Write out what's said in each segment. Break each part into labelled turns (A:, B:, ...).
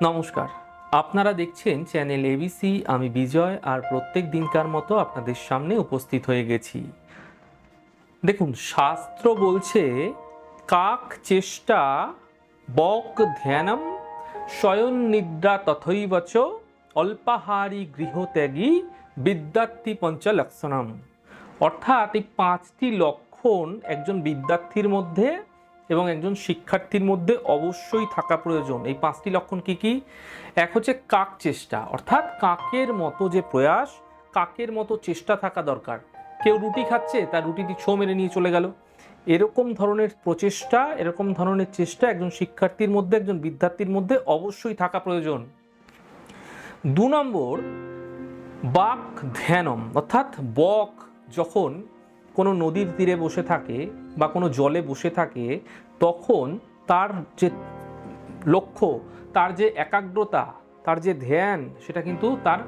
A: নমস্কার, আপনারা দেখছেন চ্যানেল এবিসি। আমি বিজয়, আর প্রত্যেক দিনকার মতো আপনাদের সামনে উপস্থিত হয়ে গেছি। দেখুন, শাস্ত্র বলছে কাক চেষ্টা বক ধ্যানম শয়ন নিদ্রা তথৈবচ অল্পাহারী গৃহত্যাগী বিদ্যার্থী পঞ্চলক্ষণম। অর্থাৎ এই 5টি লক্ষণ একজন বিদ্যার্থীর মধ্যে এবং একজন শিক্ষার্থীর মধ্যে অবশ্যই থাকা প্রয়োজন। এই 5টি লক্ষণ কি কি? এক হচ্ছে কাক চেষ্টা, অর্থাৎ কাকের মতো যে প্রয়াস, কাকের মতো চেষ্টা থাকা দরকার। কেউ রুটি খাচ্ছে, তার রুটিটি ছো মেরে নিয়ে চলে গেল, এরকম ধরনের প্রচেষ্টা, এরকম ধরনের চেষ্টা একজন শিক্ষার্থীর মধ্যে, একজন বিদ্যার্থীর মধ্যে অবশ্যই থাকা প্রয়োজন। 2 নম্বর, বাক ধ্যানম, অর্থাৎ বক যখন কোনো নদীর তীরে বসে থাকে বা কোনো জলে বসে থাকে, তখন তার যে লক্ষ্য, তার যে একাগ্রতা, তার যে ধ্যান, সেটা কিন্তু তার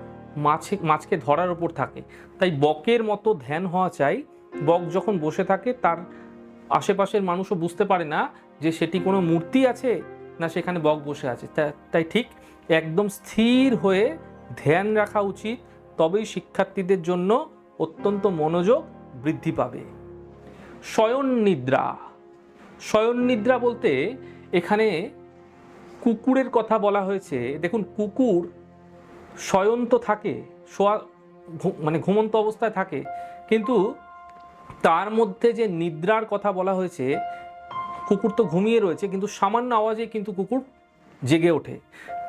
A: মাছকে ধরার উপর থাকে। তাই বকের মতো ধ্যান হওয়া চাই। বক যখন বসে থাকে, তার আশেপাশের মানুষও বুঝতে পারে না যে সেটি কোনো মূর্তি আছে না সেখানে বক বসে আছে। তাই ঠিক একদম স্থির হয়ে ধ্যান রাখা উচিত, তবেই শিক্ষার্থীদের জন্য অত্যন্ত মনোযোগ বৃদ্ধি পাবে। শয়ন নিদ্রা, শয়ন নিদ্রা বলতে এখানে কুকুরের কথা বলা হয়েছে। দেখুন, কুকুর শয়ন তো থাকে, শোয়া মানে ঘুমন্ত অবস্থায় থাকে, কিন্তু তার মধ্যে যে নিদ্রার কথা বলা হয়েছে, কুকুর তো ঘুমিয়ে রয়েছে কিন্তু সামান্য আওয়াজে কিন্তু কুকুর জেগে ওঠে।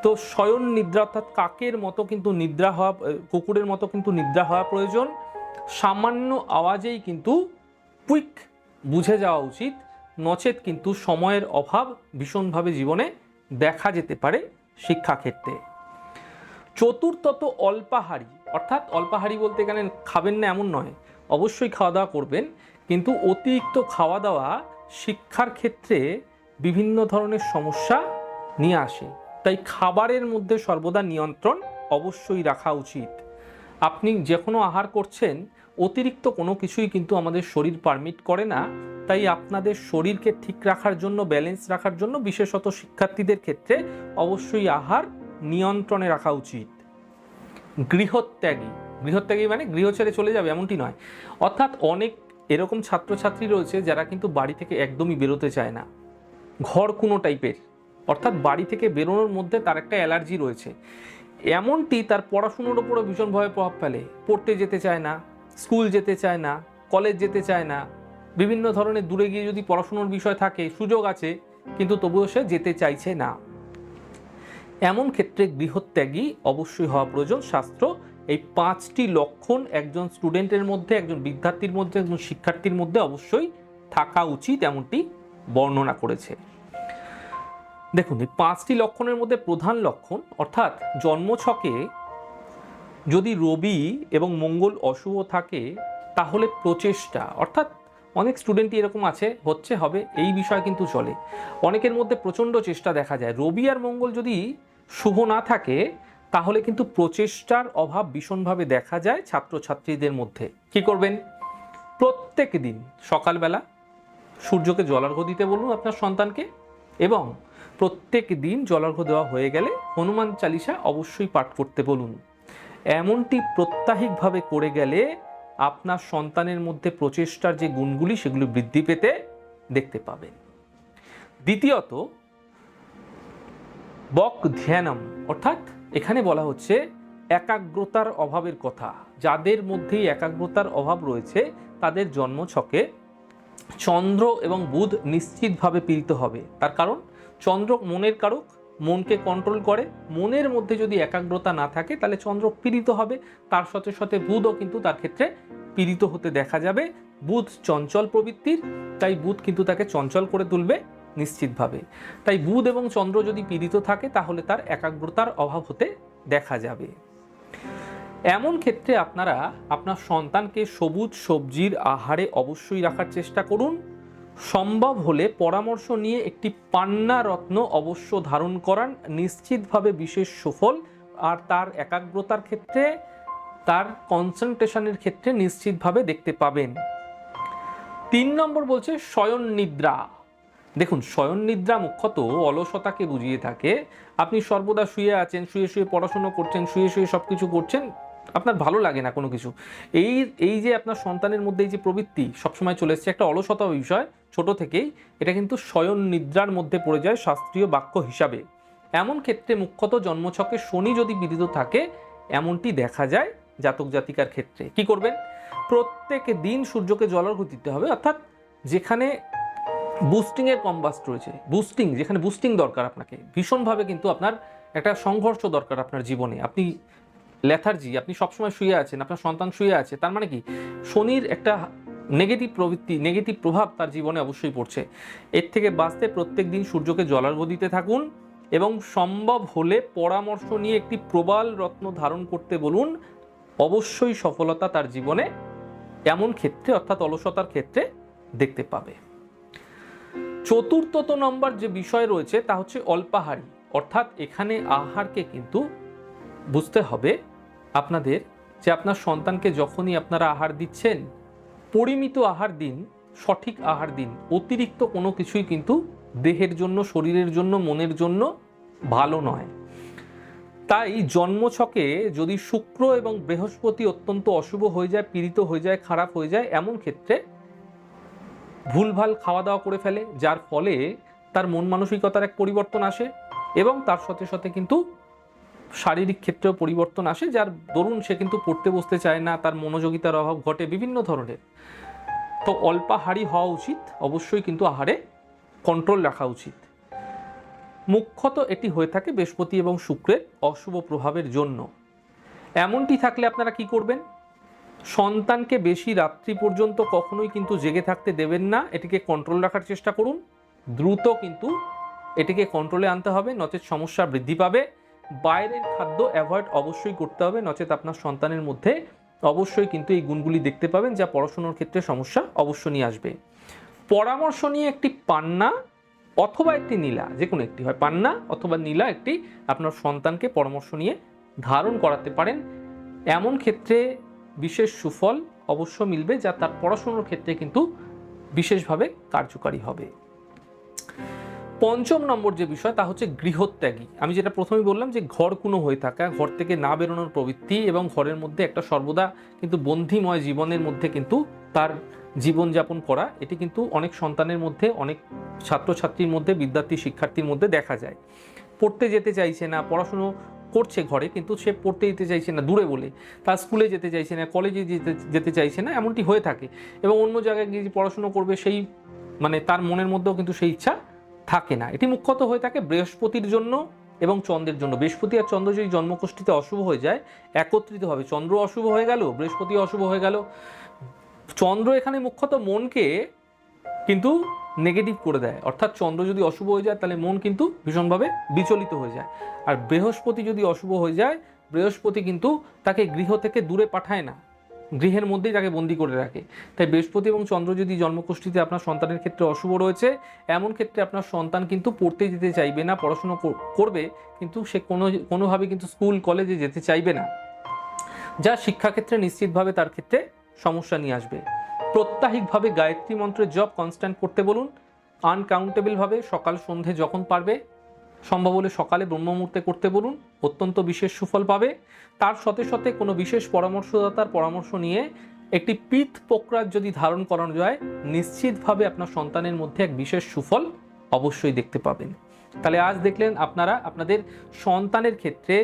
A: তো শয়ন নিদ্রা, অর্থাৎ কাকের মতো কিন্তু নিদ্রা হওয়া, কুকুরের মতো কিন্তু নিদ্রা হওয়া প্রয়োজন। সামান্য আওয়াজেই কিন্তু কুইক বুঝে যাওয়া উচিত, নচেত কিন্তু সময়ের অভাব ভীষণভাবে জীবনে দেখা যেতে পারে শিক্ষাক্ষেত্রে। চতুর্থত অল্পাহারী, অর্থাৎ অল্পাহারী বলতে এখানে খাবেন না এমন নয়, অবশ্যই খাওয়া দাওয়া করবেন, কিন্তু অতিরিক্ত খাওয়া দাওয়া শিক্ষার ক্ষেত্রে বিভিন্ন ধরনের সমস্যা নিয়ে আসে। তাই খাবারের মধ্যে সর্বদা নিয়ন্ত্রণ অবশ্যই রাখা উচিত। আপনি যে কোনো আহার করছেন, অতিরিক্ত কোনো কিছুই কিন্তু আমাদের শরীর পারমিট করে না। তাই আপনাদের শরীরকে ঠিক রাখার জন্য, ব্যালেন্স রাখার জন্য, বিশেষত শিক্ষার্থীদের ক্ষেত্রে অবশ্যই আহার নিয়ন্ত্রণে রাখা উচিত। গৃহত্যাগী, গৃহত্যাগী মানে গৃহ ছেড়ে চলে যাবে এমনটি নয়। অর্থাৎ অনেক এরকম ছাত্রছাত্রী রয়েছে যারা কিন্তু বাড়ি থেকে একদমই বেরোতে চায় না, ঘর কোনো টাইপের, অর্থাৎ বাড়ি থেকে বেরোনোর মধ্যে তার একটা অ্যালার্জি রয়েছে। এমনটি তার পড়াশুনোর উপরও ভীষণভাবে প্রভাব ফেলে। পড়তে যেতে চায় না, স্কুল যেতে চায় না, কলেজ যেতে চায় না, বিভিন্ন ধরনের দূরে গিয়ে যদি পড়াশুনোর বিষয় থাকে, সুযোগ আছে, কিন্তু তবুও সে যেতে চাইছে না। এমন ক্ষেত্রে গৃহত্যাগী অবশ্যই হওয়া প্রয়োজন। শাস্ত্র এই 5টি লক্ষণ একজন স্টুডেন্টের মধ্যে, একজন বিদ্যার্থীর মধ্যে, একজন শিক্ষার্থীর মধ্যে অবশ্যই থাকা উচিত, এমনটি বর্ণনা করেছে। দেখুন, এই 5টি লক্ষণের মধ্যে প্রধান লক্ষণ, অর্থাৎ জন্মছকে যদি রবি এবং মঙ্গল অশুভ থাকে, তাহলে প্রচেষ্টা, অর্থাৎ অনেক স্টুডেন্টই এরকম আছে, হচ্ছে হবে এই বিষয় কিন্তু চলে, অনেকের মধ্যে প্রচণ্ড চেষ্টা দেখা যায়। রবি আর মঙ্গল যদি শুভ না থাকে, তাহলে কিন্তু প্রচেষ্টার অভাব ভীষণভাবে দেখা যায় ছাত্রছাত্রীদের মধ্যে। কি করবেন? প্রত্যেক দিন সকালবেলা সূর্যকে জলার্ঘ্য দিতে বলুন আপনার সন্তানকে, এবং প্রত্যেক দিন জলার্ঘ্য দেওয়া হয়ে গেলে হনুমান চালিসা অবশ্যই পাঠ করতে বলুন। এমনটি প্রত্যাহিকভাবে করে গেলে আপনার সন্তানের মধ্যে প্রচেষ্টার যে গুণগুলি, সেগুলি বৃদ্ধি পেতে দেখতে পাবেন। দ্বিতীয়ত, বক ধ্যানম, অর্থাৎ এখানে বলা হচ্ছে একাগ্রতার অভাবের কথা। যাদের মধ্যেই একাগ্রতার অভাব রয়েছে, তাদের জন্মছকে চন্দ্র এবং বুধ নিশ্চিতভাবে পীড়িত হবে। তার কারণ চন্দ্র মনের কারক, মনকে কন্ট্রোল করে। মনের মধ্যে যদি একাগ্রতা না থাকে, তাহলে চন্দ্র পীড়িত হবে। তার সাথে সাথে বুধও কিন্তু তার ক্ষেত্রে পীড়িত হতে দেখা যাবে। বুধ চঞ্চল প্রবৃত্তির, তাই বুধ কিন্তু তাকে চঞ্চল করে তুলবে নিশ্চিতভাবে। তাই বুধ এবং চন্দ্র যদি পীড়িত থাকে, তাহলে তার একাগ্রতার অভাব হতে দেখা যাবে। এমন ক্ষেত্রে আপনারা আপনার সন্তানকে সবুজ সবজির আহারে অবশ্যই রাখার চেষ্টা করুন। সম্ভব হলে পরামর্শ নিয়ে একটি পান্না রত্ন অবশ্য ধারণ করান, নিশ্চিতভাবে বিশেষ সুফল, আর তার একাগ্রতার ক্ষেত্রে, তার কনসেন্ট্রেশনের ক্ষেত্রে নিশ্চিতভাবে দেখতে পাবেন। 3 নম্বর বলছে শয়ন নিদ্রা। দেখুন, শয়ন নিদ্রা মুখ্যত অলসতাকে বুঝিয়ে থাকে। আপনি সর্বদা শুয়ে আছেন, শুয়ে শুয়ে পড়াশুনো করছেন, শুয়ে শুয়ে সব কিছু করছেন, আপনার ভালো লাগে না কোনো কিছু। এই এই যে আপনার সন্তানের মধ্যে এই যে প্রবৃত্তি সবসময় চলে এসছে, একটা অলসতা বিষয় ছোট থেকেই, এটা কিন্তু শয়ন নিদ্রার মধ্যে পড়ে যায় শাস্ত্রীয় বাক্য হিসাবে। এমন ক্ষেত্রে মুখ্যত জন্মছকে শনি যদি পীড়িত থাকে, এমনটি দেখা যায় জাতক জাতিকার ক্ষেত্রে। কি করবেন? প্রত্যেক দিন সূর্যকে জলার্ঘ্য দিতে হবে, অর্থাৎ যেখানে বুস্টিংয়ের কম্বাস্ট রয়েছে, বুস্টিং যেখানে বুস্টিং দরকার আপনাকে ভীষণভাবে, কিন্তু আপনার একটা সংঘর্ষ দরকার আপনার জীবনে, আপনি লেথার্জি, আপনি সবসময় শুয়ে আছেন, আপনার সন্তান শুয়ে আছে, তার মানে কি শনির একটা নেগেটিভ প্রবৃত্তি, নেগেটিভ প্রভাব তার জীবনে অবশ্যই পড়ছে। এর থেকে বাঁচতে প্রত্যেক দিন সূর্যকে জলার্ঘ্য দিতে থাকুন এবং সম্ভব হলে পরামর্শ নিয়ে একটি প্রবাল রত্ন ধারণ করতে বলুন। অবশ্যই সফলতা তার জীবনে এমন ক্ষেত্রে, অর্থাৎ অলসতার ক্ষেত্রে দেখতে পাবে। চতুর্থ নম্বর যে বিষয় রয়েছে তা হচ্ছে অল্পাহারী, অর্থাৎ এখানে আহারকে কিন্তু বুঝতে হবে আপনাদের, যে আপনার সন্তানকে যখনই আপনারা আহার দিচ্ছেন, পরিমিত আহার দিন, সঠিক আহার দিন। অতিরিক্ত কোনো কিছুই কিন্তু দেহের জন্য, শরীরের জন্য, মনের জন্য ভালো নয়। তাই জন্মছকে যদি শুক্র এবং বৃহস্পতি অত্যন্ত অশুভ হয়ে যায়, পীড়িত হয়ে যায়, খারাপ হয়ে যায়, এমন ক্ষেত্রে ভুলভাল খাওয়া দাওয়া করে ফেলে, যার ফলে তার মন মানসিকতার এক পরিবর্তন আসে এবং তার সাথে সাথে কিন্তু শারীরিক ক্ষেত্রেও পরিবর্তন আসে, যার দরুন সে কিন্তু পড়তে বসতে চায় না, তার মনোযোগিতার অভাব ঘটে বিভিন্ন ধরনের। তো অল্পাহারী হওয়া উচিত, অবশ্যই কিন্তু আহারে কন্ট্রোল রাখা উচিত। মুখ্যত এটি হয়ে থাকে বৃহস্পতি এবং শুক্রের অশুভ প্রভাবের জন্য। এমনটি থাকলে আপনারা কি করবেন? সন্তানকে বেশি রাত্রি পর্যন্ত কখনোই কিন্তু জেগে থাকতে দেবেন না, এটিকে কন্ট্রোল রাখার চেষ্টা করুন। দ্রুত কিন্তু এটিকে কন্ট্রোলে আনতে হবে, নচেত সমস্যা বৃদ্ধি পাবে। বাইরের খাদ্য অ্যাভয়েড অবশ্যই করতে হবে, নচেত আপনার সন্তানের মধ্যে অবশ্যই কিন্তু এই গুণগুলি দেখতে পাবেন, যা পড়াশোনার ক্ষেত্রে সমস্যা অবশ্য নিয়ে আসবে। পরামর্শ নিয়ে একটি পান্না অথবা একটি নীলা, যে কোনো একটি হয়, পান্না অথবা নীলা একটি আপনার সন্তানকে পরামর্শ নিয়ে ধারণ করাতে পারেন। এমন ক্ষেত্রে বিশেষ সুফল অবশ্য মিলবে, যা তার পড়াশোনার ক্ষেত্রে কিন্তু বিশেষভাবে কার্যকারী হবে। পঞ্চম নম্বর যে বিষয় তা হচ্ছে গৃহত্যাগী। আমি যেটা প্রথমেই বললাম যে ঘরকুনো হয়ে থাকা, ঘর থেকে না বেরোনোর প্রবৃত্তি এবং ঘরের মধ্যে একটা সর্বদা কিন্তু বন্ধিময় জীবনের মধ্যে কিন্তু তার জীবনযাপন করা, এটি কিন্তু অনেক সন্তানের মধ্যে, অনেক ছাত্রছাত্রীর মধ্যে, বিদ্যার্থী শিক্ষার্থীর মধ্যে দেখা যায়। পড়তে যেতে চাইছে না, পড়াশুনো করছে ঘরে, কিন্তু সে পড়তে যেতে চাইছে না দূরে বলে, তার স্কুলে যেতে চাইছে না, কলেজে যেতে চাইছে না, এমনটি হয়ে থাকে। এবং অন্য জায়গায় গিয়ে যে পড়াশুনো করবে, সেই মানে তার মনের মধ্যেও কিন্তু সেই ইচ্ছা থাকে না। এটি মুখ্যত হয়ে থাকে বৃহস্পতির জন্য এবং চন্দ্রের জন্য। বৃহস্পতি আর চন্দ্র যদি জন্মকুষ্ঠিতে অশুভ হয়ে যায়, একত্রিত হবে, চন্দ্র অশুভ হয়ে গেল, বৃহস্পতি অশুভ হয়ে গেল। চন্দ্র এখানে মুখ্যত মনকে কিন্তু নেগেটিভ করে দেয়, অর্থাৎ চন্দ্র যদি অশুভ হয়ে যায় তাহলে মন কিন্তু ভীষণভাবে বিচলিত হয়ে যায়। আর বৃহস্পতি যদি অশুভ হয়ে যায়, বৃহস্পতি কিন্তু তাকে গৃহ থেকে দূরে পাঠায় না, গৃহের মধ্যেই তাকে বন্দি করে রাখে। তাই বৃহস্পতি এবং চন্দ্র যদি জন্মকুষ্ঠিতে আপনার সন্তানের ক্ষেত্রে অশুভ রয়েছে, এমন ক্ষেত্রে আপনার সন্তান কিন্তু পড়তে যেতে চাইবে না, পড়াশুনো করবে, কিন্তু সে কোনোভাবে কিন্তু স্কুল কলেজে যেতে চাইবে না, যা শিক্ষাক্ষেত্রে নিশ্চিতভাবে তার ক্ষেত্রে সমস্যা নিয়ে আসবে। প্রত্যাহিকভাবে গায়ত্রী মন্ত্রের জপ কনস্ট্যান্ট করতে বলুন, আনকাউন্টেবলভাবে সকাল সন্ধে যখন পারবে, সম্ভব হলে সকালে ব্রহ্ম মুহূর্তে করতে বলুন, অত্যন্ত বিশেষ সুফল পাবে। তার সাথে সাথে কোনো বিশেষ পরামর্শদাতার পরামর্শ নিয়ে একটি পিত পোকরাজ যদি ধারণ করানো যায়, নিশ্চিতভাবে আপনার সন্তানের মধ্যে এক বিশেষ সুফল অবশ্যই দেখতে পাবেন। তাহলে আজ দেখলেন আপনারা আপনাদের সন্তানের ক্ষেত্রে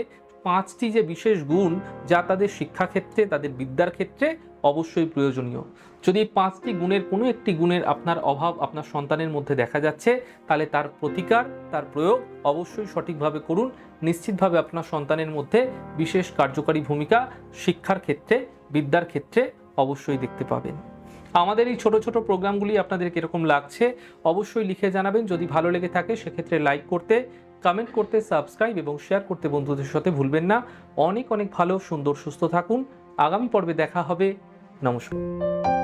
A: 5টি যে বিশেষ গুণ, যা তাদের শিক্ষাক্ষেত্রে, তাদের বিদ্যার ক্ষেত্রে অবশ্যই প্রয়োজনীয়। যদি এই 5টি গুণের কোনো একটি গুণের আপনার অভাব আপনার সন্তানের মধ্যে দেখা যাচ্ছে, তাহলে তার প্রতিকার, তার প্রয়োগ অবশ্যই সঠিকভাবে করুন। নিশ্চিতভাবে আপনার সন্তানের মধ্যে বিশেষ কার্যকারী ভূমিকা শিক্ষার ক্ষেত্রে, বিদ্যার ক্ষেত্রে অবশ্যই দেখতে পাবেন। আমাদের এই ছোট ছোট প্রোগ্রামগুলি আপনাদের কীরকম লাগছে অবশ্যই লিখে জানাবেন। যদি ভালো লেগে থাকে সেক্ষেত্রে লাইক করতে, কমেন্ট করতে, সাবস্ক্রাইব এবং শেয়ার করতে বন্ধুদের সাথে ভুলবেন না। অনেক অনেক ভালো, সুন্দর, সুস্থ থাকুন। আগামী পর্বে দেখা হবে। নমস্কার।